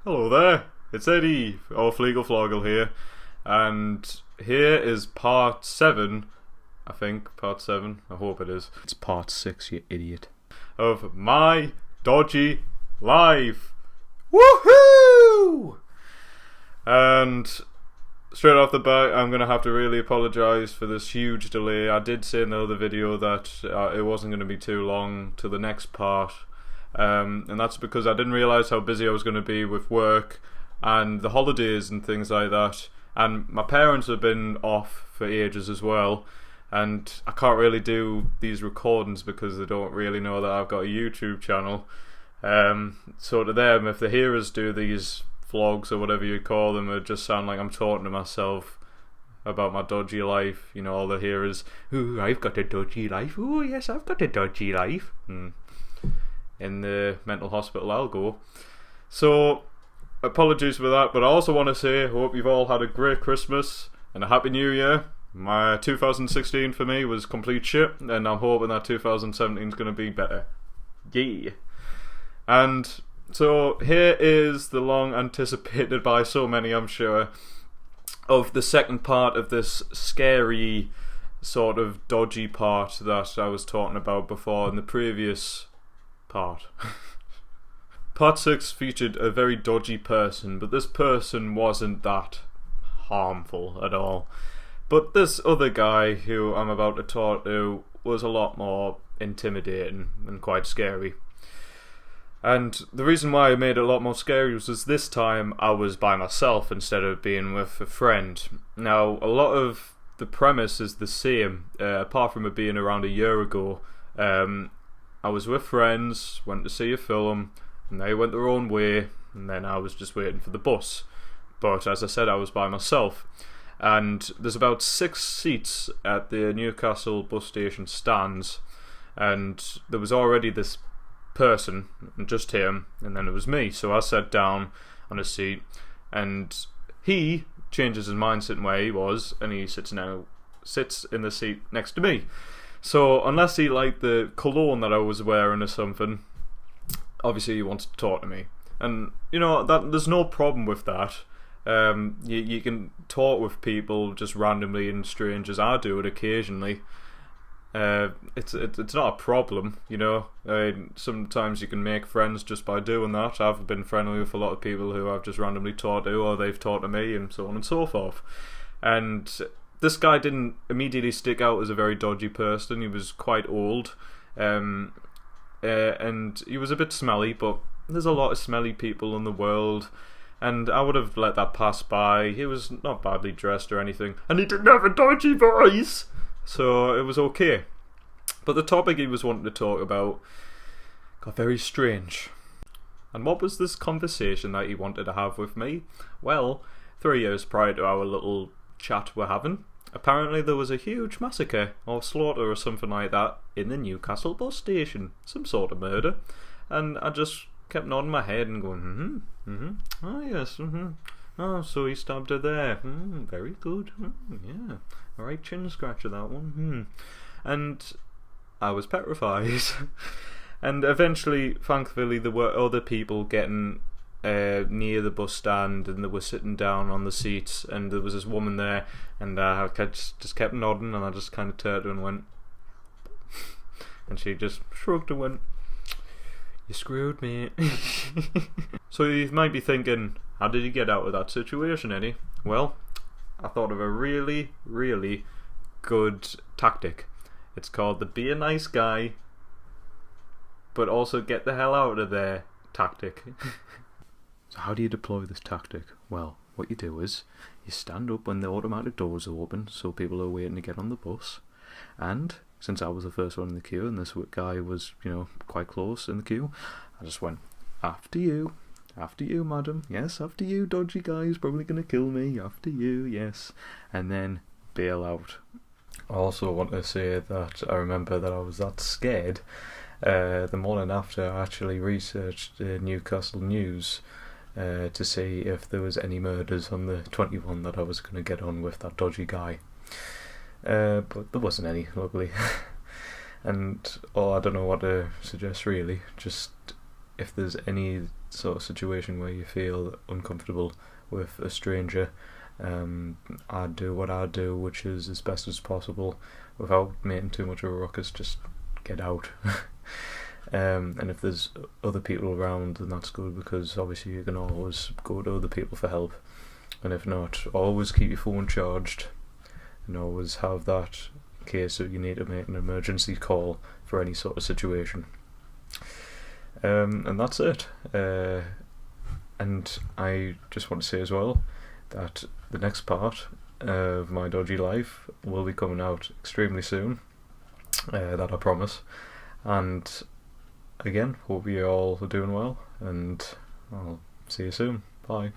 Hello there, it's Eddie, or Fleagle here, and here is part 7, I think, part 7, I hope it is. It's part 6, you idiot. Of my Dodgy life. Woohoo! And straight off the bat, I'm going to have to really apologise for this huge delay. I did say in the other video that it wasn't going to be too long to the next part. And that's because I didn't realise how busy I was going to be with work and the holidays and things like that. And my parents have been off for ages as well. And I can't really do these recordings because they don't really know that I've got a YouTube channel. So to them, if they hear us do these vlogs or whatever you call them, it just sound like I'm talking to myself about my dodgy life. You know, all they hear is, "Ooh, I've got a dodgy life. Ooh, yes, I've got a dodgy life." In the mental hospital I'll go. So apologies for that, but I also want to say I hope you've all had a great Christmas and a happy new year. My 2016 for me was complete shit, and I'm hoping that 2017 is going to be better. Yeah. And so here is the long anticipated by so many, I'm sure, of the second part of this scary sort of dodgy part that I was talking about before in the previous part. Part 6 featured a very dodgy person, but this person wasn't that harmful at all. But this other guy who I'm about to talk to was a lot more intimidating and quite scary. And the reason why I made it a lot more scary was this time I was by myself instead of being with a friend. Now, a lot of the premise is the same, apart from it being around a year ago. I was with friends, went to see a film, and they went their own way, and then I was just waiting for the bus. But as I said, I was by myself. And there's about 6 seats at the Newcastle bus station stands, and there was already this person, and just him, and then it was me. So I sat down on a seat, and he changes his mind sitting where he was, and he sits in the seat next to me. So unless he liked the cologne that I was wearing or something, obviously he wants to talk to me. And you know that there's no problem with that. You can talk with people just randomly and strangers. I do it occasionally. It's not a problem, you know. Sometimes you can make friends just by doing that. I've been friendly with a lot of people who I've just randomly talked to, or they've talked to me, and so on and so forth. And this guy didn't immediately stick out as a very dodgy person. He was quite old, and he was a bit smelly, but there's a lot of smelly people in the world, and I would have let that pass by. He was not badly dressed or anything, and he didn't have a dodgy voice, so it was okay. But the topic he was wanting to talk about got very strange. And what was this conversation that he wanted to have with me? Well, 3 years prior to our little chat we're having, apparently there was a huge massacre or slaughter or something like that in the Newcastle bus station, some sort of murder. And I just kept nodding my head and going, oh yes, oh, so he stabbed her there, very good, yeah, alright, chin scratcher that one, And I was petrified. And eventually, thankfully, there were other people getting near the bus stand, and they were sitting down on the seats, and there was this woman there, and I just kept nodding, and I just kind of turned to her and went, and she just shrugged and went, "You screwed me." So you might be thinking, how did you get out of that situation, Eddie? Well, I thought of a really, really good tactic. It's called the be a nice guy, but also get the hell out of there tactic. So how do you deploy this tactic? Well, what you do is you stand up when the automatic doors are open, so people are waiting to get on the bus. And since I was the first one in the queue, and this guy was, you know, quite close in the queue, I just went, after you, madam, yes, after you, dodgy guy who's probably going to kill me, after you, yes, and then bail out. I also want to say that I remember that I was that scared the morning after I actually researched the Newcastle news to see if there was any murders on the 21 that I was going to get on with that dodgy guy. But there wasn't any, luckily. And I don't know what to suggest really. Just if there's any sort of situation where you feel uncomfortable with a stranger, I'd do what I do, which is as best as possible, without making too much of a ruckus, just get out. And if there's other people around, then that's good, because obviously you can always go to other people for help. And if not, always keep your phone charged, and always have that in case you need to make an emergency call for any sort of situation. And that's it. And I just want to say as well that the next part of my dodgy life will be coming out extremely soon, that I promise. And again, hope you all are doing well, and I'll see you soon. Bye.